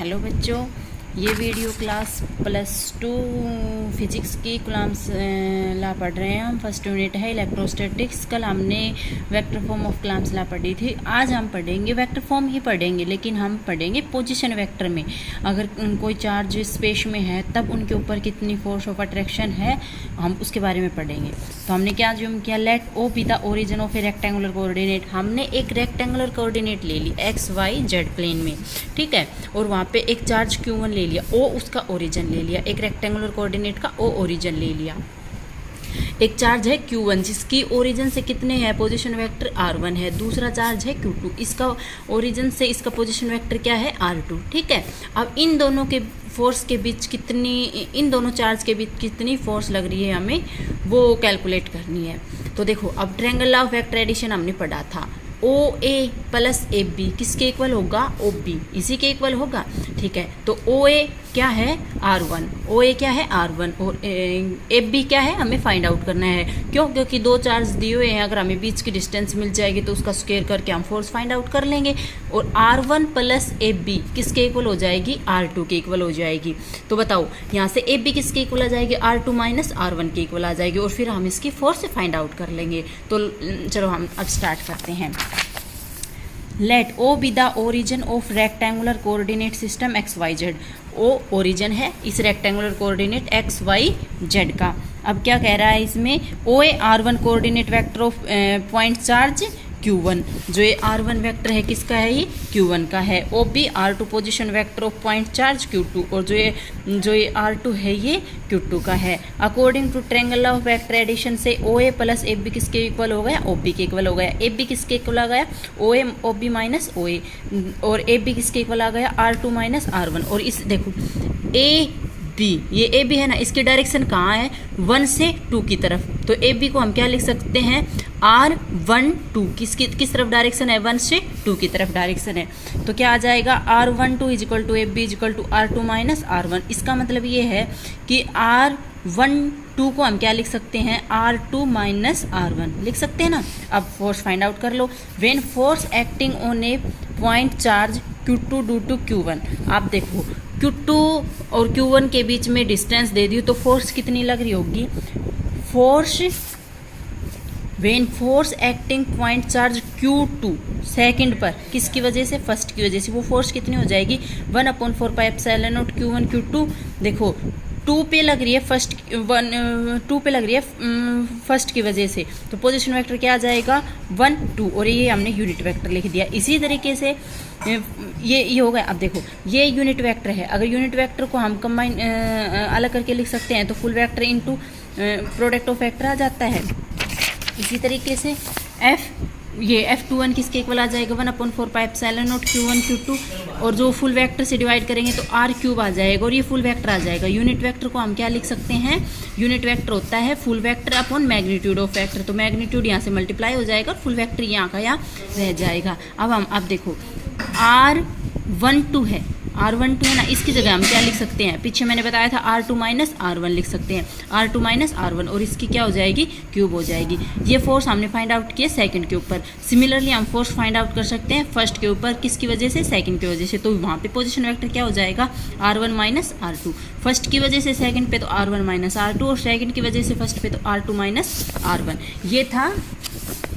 Hello बच्चों, ये video class +2 physics की कूलम्ब्स लॉ पढ़ रहे हैं हम। फर्स्ट यूनिट है इलेक्ट्रोस्टैटिक्स। कल हमने vector form of Coulomb's law पढ़ी थी। आज हम पढ़ेंगे वेक्टर फॉर्म ही पढ़ेंगे, लेकिन हम पढ़ेंगे पोजीशन वेक्टर में। अगर कोई चार्ज स्पेस में है तब उनके ऊपर कितनी फोर्स ऑफ अट्रैक्शन है, हम उसके बारे में पढ़ेंगे। तो हमने क्या ज्यूम किया, let O be the origin of a rectangular coordinate. हमने एक रेक्टेंगुलर कोऑर्डिनेट ले ली XYZ प्लेन में, ठीक है, और वहाँ पे एक चार्ज Q1 ले लिया, O उसका ओरिजिन ले लिया, एक रेक्टेंगुलर कोऑर्डिनेट का O ओरिजिन ले लिया। एक चार्ज है Q1 जिसकी ओरिजिन से कितने हैं पोजीशन वेक्टर R1 है। दूसरा चार्ज है Q2, इसका ओरिजिन से इसका पोजीशन वेक्टर क्या है R2, ठीक है। अब इन दोनों के फोर्स के बीच कितनी, इन दोनों चार्ज के बीच कितनी फोर्स लग रही है हमें वो कैलकुलेट करनी है। तो देखो, अब ट्रायंगल ऑफ वेक्टर एडिशन हमने पढ़ा था। OA + AB किसके इक्वल होगा, OB, इसी के इक्वल होगा, ठीक है। तो OA क्या है R1, OA क्या है R1, और AB क्या है हमें फाइंड आउट करना है। क्यों? क्योंकि दो चार्ज दिए हुए हैं, अगर हमें बीच की डिस्टेंस मिल जाएगी तो उसका स्क्वायर करके हम फोर्स फाइंड आउट कर लेंगे। और R1 + AB किसके इक्वल हो जाएगी, R2 के इक्वल हो जाएगी। तो बताओ, यहाँ से AB किसके इक्वल आ जाएगी, R2 - R1 के इक्वल आ जाएगी, और फिर हम इसकी फोर्स फाइंड आउट कर लेंगे। तो चलो हम अब स्टार्ट करते हैं। Let O be the origin of rectangular coordinate system XYZ। O origin है इस रेक्टेंगुलर कोऑर्डिनेट XYZ का। अब क्या कह रहा है इसमें, OA R1 coordinate vector of point charge Q1। जो ये R1 वेक्टर है किसका है, ये Q1 का है। OB R2 position vector of point charge Q2, और जो ये R2 है ये Q2 का है। According to triangle of vector addition से OA + AB किसके इक्वल हो गया, OB के इक्वल हो गया। AB किसके इक्वल आ गया, OA OB - OA, और AB किसके इक्वल आ गया, R2 - R1। और इस देखो AB, ये AB है ना, इसकी डायरेक्शन कहाँ है, 1 से 2 की तरफ। तो AB को हम क्या लिख सकते हैं, R12 किस तरफ डायरेक्शन है, 1 से 2 की तरफ डायरेक्शन है। तो क्या आ जाएगा, R12 = AB = R2 - R1। इसका मतलब ये है कि R12 को हम क्या लिख सकते हैं, R2 - R1 लिख सकते हैं ना। अब फोर्स फाइंड आउट कर लो। When force acting on a point charge Q2 due to Q1। आप देखो, Q2 और Q1 के बीच में डिस्टेंस दे दी तो फोर्स कितनी लग रही होगी, when force acting point charge Q2 second पर, किसकी वजह से, फर्स्ट की वजह से, वो फोर्स कितनी हो जाएगी, 1/4πε0 Q1 Q2। देखो 2 पे लग रही है फर्स्ट, 2 पे लग रही है फर्स्ट की वजह से, तो पोजीशन वेक्टर क्या आ जाएगा, 1 2, और ये हमने यूनिट वेक्टर लिख दिया। इसी तरीके से ये हो गया। अब देखो, ये यूनिट वेक्टर है, अगर यूनिट वेक्टर को हम कंबाइन अलग करके लिख सकते हैं तो full vector into product of vector आ जाता है। इसी तरीके से F21 किसके इक्वल आ जाएगा, 1/4πε0 Q1 Q2, और जो फुल वेक्टर से डिवाइड करेंगे तो R³ आ जाएगा, और ये फुल वेक्टर आ जाएगा। यूनिट वेक्टर को हम क्या लिख सकते हैं, यूनिट वेक्टर होता है full vector upon magnitude of vector. तो मैग्नीट्यूड यहाँ से मल्टीप्लाई हो जाएगा और फुल वेक्टर यहाँ का यहाँ रह जाएगा। अब देखो R12 है, R12 है ना, इसकी जगह हम क्या लिख सकते हैं, पीछे मैंने बताया था R2 - R1 लिख सकते हैं, R2 - R1, और इसकी क्या हो जाएगी, क्यूब हो जाएगी। ये फोर्स हमने फाइंड आउट किया सेकंड के ऊपर। सिमिलरली हम फोर्स फाइंड आउट कर सकते हैं फर्स्ट के ऊपर, किसकी वजह से, सेकंड की वजह से। तो वहाँ पे पोजीशन वेक्टर क्या हो जाएगा, R1 - R2। फर्स्ट की वजह से सेकंड पे तो R1 - R2, और सेकंड की वजह से फर्स्ट पे तो R2 - R1। ये था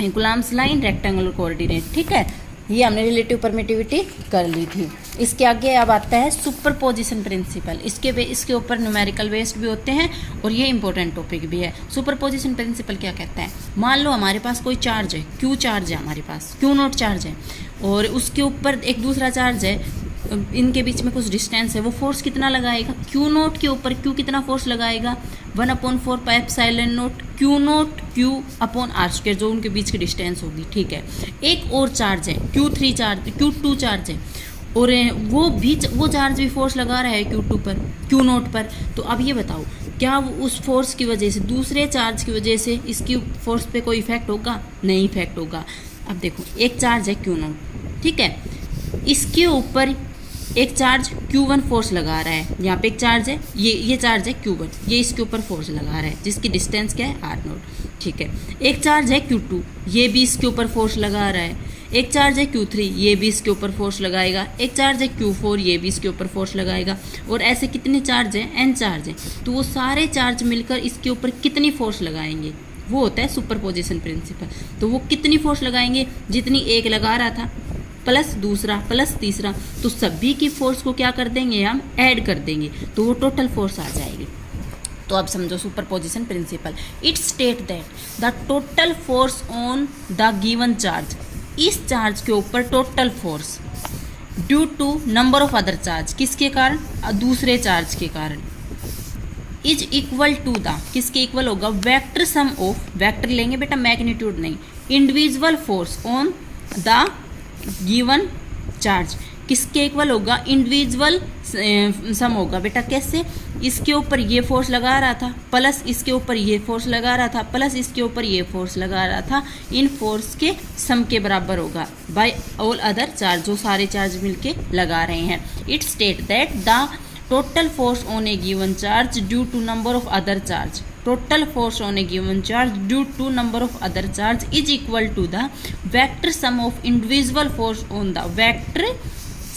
कूलम्ब्स लाइन रेक्टेंगुलर कोऑर्डिनेट, ठीक है। ये हमने रिलेटिव परमिटिविटी कर ली थी। इसके आगे अब आता है सुपरपोजिशन प्रिंसिपल। इसके ऊपर न्यूमेरिकल बेस्ड भी होते हैं, और ये इंपॉर्टेंट टॉपिक भी है। सुपरपोजिशन प्रिंसिपल क्या कहता है, मान लो हमारे पास कोई चार्ज है, Q चार्ज है हमारे पास, Q0 चार्ज है, और उसके ऊपर एक दूसरा चार्ज है, इनके बीच में कुछ डिस्टेंस है। वो फोर्स कितना लगाएगा, Q0 के ऊपर Q कितना फोर्स लगाएगा, 1/4πε0 Q0 Q/r², जो उनके बीच की डिस्टेंस होगी, ठीक है। एक और चार्ज है Q2 चार्ज है, और वो चार्ज भी फोर्स लगा रहा है Q0 पर। तो अब ये बताओ, क्या उस फोर्स की वजह से, दूसरे चार्ज की वजह से इसकी फोर्स पे कोई इफेक्ट होगा, नहीं इफेक्ट होगा। अब देखो, एक चार्ज है Q0, ठीक है, इसके ऊपर एक चार्ज Q1 फोर्स लगा रहा है, यहाँ पे एक चार्ज है, ये चार्ज है Q1, ये इसके ऊपर फोर्स लगा रहा है, जिसकी डिस्टेंस क्या है, R0, ठीक है। एक चार्ज है Q2, ये भी इसके ऊपर फोर्स लगा रहा है। एक चार्ज है Q3, ये भी इसके ऊपर फोर्स लगाएगा। एक चार्ज है Q4, ये भी इसके ऊपर फोर्स लगाएगा। और ऐसे कितने चार्ज हैं, N चार्ज हैं, तो वो सारे चार्ज मिलकर इसके ऊपर कितनी फोर्स लगाएंगे, वो होता है सुपरपोजिशन प्रिंसिपल। तो वो कितनी फोर्स लगाएंगे, जितनी एक लगा रहा था प्लस दूसरा प्लस तीसरा, तो सभी की फोर्स को क्या कर देंगे, हम ऐड कर देंगे, तो वो टोटल फोर्स आ जाएगी। तो अब समझो superposition principle. It state that the total force on the given charge, इस चार्ज के ऊपर total force due to number of other charge, किसके कारण, दूसरे चार्ज के कारण, इज इक्वल टू द, किसके इक्वल होगा, वेक्टर सम ऑफ, वेक्टर लेंगे बेटा मैग्नीट्यूड नहीं, individual force on the given charge, किसके इक्वल होगा, इंडिविजुअल सम होगा बेटा। कैसे, इसके ऊपर ये फोर्स लगा रहा था प्लस इसके ऊपर ये फोर्स लगा रहा था प्लस इसके ऊपर ये फोर्स लगा रहा था, इन फोर्स के सम के बराबर होगा बाय ऑल अदर चार्ज, जो सारे चार्ज मिलके लगा रहे हैं। It state that the total force on a given charge due to number of other charge, total force on a given charge due to number of other charge is equal to the vector sum of individual force on the vector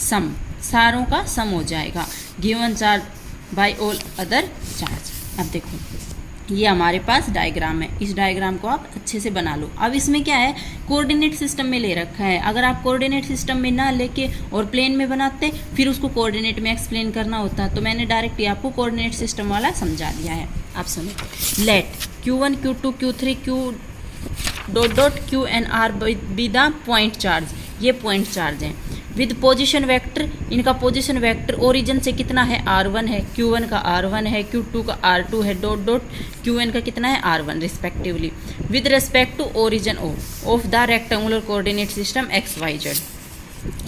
sum, सारों का सम हो जाएगा given charge by all other charge. अब देखो ये हमारे पास diagram है, इस डायग्राम को आप अच्छे से बना लो। अब इसमें क्या है, कोऑर्डिनेट सिस्टम में ले रखा है। अगर आप कोऑर्डिनेट सिस्टम में ना लेके और प्लेन में बनाते फिर उसको कोऑर्डिनेट में एक्सप्लेन करना होता, तो मैंने डायरेक्टली आपको कोऑर्डिनेट सिस्टम वाला समझा दिया है। आप सुनो, let Q1 Q2 Q3 Q dot dot Q and R be the point charge, ये पॉइंट चार्ज हैं विद पोजीशन वेक्टर, इनका पोजीशन वेक्टर ओरिजिन से कितना है, R1 है, Q1 का R1 है, Q2 का R2 है, डॉट डॉट Qn का कितना है, R1 respectively, with respect to origin of the rectangular coordinate system XYZ।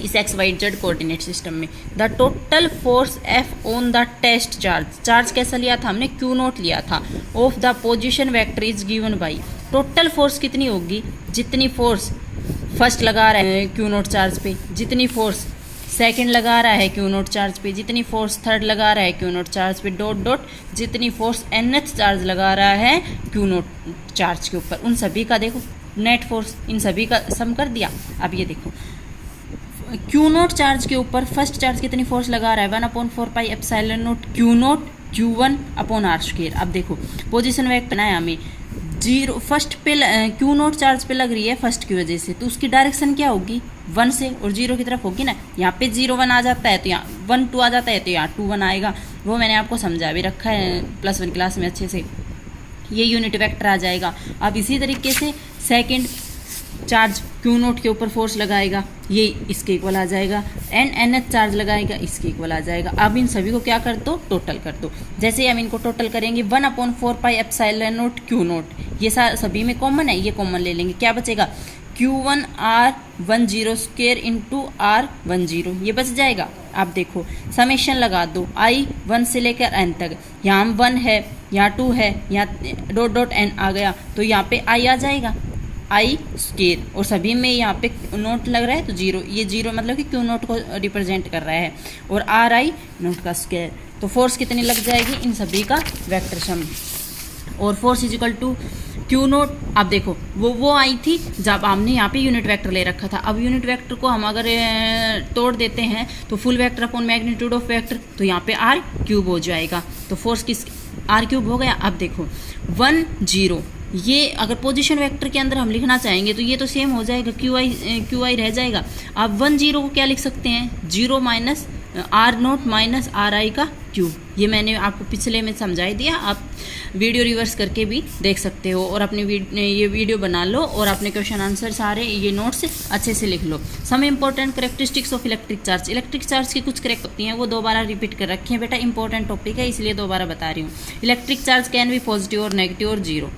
इस XYZ कोऑर्डिनेट सिस्टम में the total force F on the test charge, charge कैसा लिया था हमने, Q0 लिया था, of the position vector is given by, total force कितनी होगी, जितनी फोर्स फर्स्ट लगा रहा है Q0 चार्ज पे, जितनी फोर्स सेकंड लगा रहा है Q0 चार्ज पे, जितनी फोर्स थर्ड लगा रहा है Q0 चार्ज पे, डॉट डॉट जितनी फोर्स nth चार्ज लगा रहा है Q0 चार्ज के ऊपर, उन सभी का देखो नेट फोर्स, इन सभी का सम कर दिया। अब ये देखो Q0 चार्ज के ऊपर फर्स्ट चार्ज कितनी फोर्स लगा रहा है, 1/4πε0 Q0 Q1 upon R square. अब देखो पोजीशन वेक्टर है हमें जीरो, फर्स्ट पे Q0 चार्ज पे लग रही है फर्स्ट की वजह से, तो उसकी डायरेक्शन क्या होगी, 1 से और 0 की तरफ होगी ना। यहाँ पे 0 1 आ जाता है तो यहाँ 1 2 आ जाता है तो यहाँ 2 1 आएगा, वो मैंने आपको समझा भी रखा है +1 क्लास में अच्छे से, ये यूनिट वेक्टर आ जाएगा। अब इसी तरीके से सेकेंड चार्ज Q0 के ऊपर फोर्स लगाएगा, ये इसके इक्वल आ जाएगा, एंड nth चार्ज लगाएगा, इसके इक्वल आ जाएगा। अब इन सभी को क्या कर दो, टोटल कर दो। जैसे हम इनको टोटल करेंगे 1/4πε0 Q0, ये सभी में कॉमन है, ये कॉमन ले लेंगे, क्या बचेगा, Q1 R10 square into R10, ये बच जाएगा। आप देखो समेशन लगा दो I 1 से लेकर n तक, यहाँ 1 है, यहाँ 2 है, यहाँ डॉट डॉट n आ गया, तो यहाँ पे I आ जाएगा, I स्क्वायर, और सभी में यहाँ पे नोट लग रहा है तो 0, ये 0 मतलब कि Q0 को रिप्रेजेंट कर रहा है, और RI नोट का स्क्वायर, तो फोर्स कितनी लग जाएगी, इन सभी का वेक्टर सम, और force is equal to Q0। अब देखो वो आई थी जब हमने यहाँ पे यूनिट वेक्टर ले रखा था। अब यूनिट वेक्टर को हम अगर तोड़ देते हैं तो full vector upon magnitude of vector, तो यहाँ पे R³ हो जाएगा, तो फोर्स किस R³ हो गया। अब देखो 1 0, ये अगर पोजीशन वेक्टर के अंदर हम लिखना चाहेंगे तो ये तो सेम हो जाएगा, QI रह जाएगा। अब 1 0 को क्या लिख सकते हैं, 0 माइनस R0 माइनस RI का Q, ये मैंने आपको पिछले में समझाई दिया, आप वीडियो रिवर्स करके भी देख सकते हो, और अपनी ये वीडियो बना लो और अपने क्वेश्चन आंसर सारे ये नोट्स अच्छे से लिख लो। Some important characteristics of electric charge, electric charge की कुछ करेक्ट होती हैं, वो दोबारा रिपीट कर रखी हैं बेटा, इंपॉर्टेंट टॉपिक है इसलिए दोबारा बता रही हूँ। Electric charge can be positive और नेगेटिव और 0,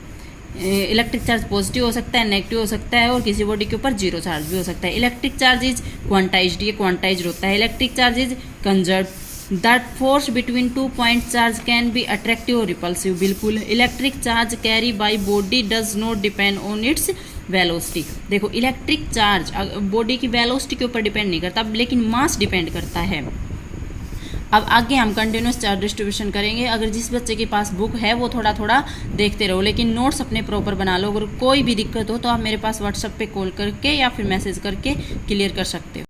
इलेक्ट्रिक चार्ज पॉजिटिव हो सकता है, नेगेटिव हो सकता है, और किसी बॉडी के ऊपर 0 चार्ज भी हो सकता है। इलेक्ट्रिक चार्ज इज क्वांटाइज्ड, ये क्वांटाइज्ड होता है। Electric charge is conserved, that force between 2 point charge can be attractive और रिपल्सिव, बिल्कुल। Electric charge carry by body does not depend on its velocity. देखो इलेक्ट्रिक चार्ज बॉडी की velocity के ऊपर depend नहीं करता, लेकिन मास डिपेंड करता है। अब आगे हम कंटिन्यूस चार्ट डिस्ट्रीब्यूशन करेंगे। अगर जिस बच्चे के पास बुक है वो थोड़ा थोड़ा देखते रहो, लेकिन नोट्स अपने प्रॉपर बना लो। अगर कोई भी दिक्कत हो तो आप मेरे पास व्हाट्सएप पे कॉल करके या फिर मैसेज करके क्लियर कर सकते हो।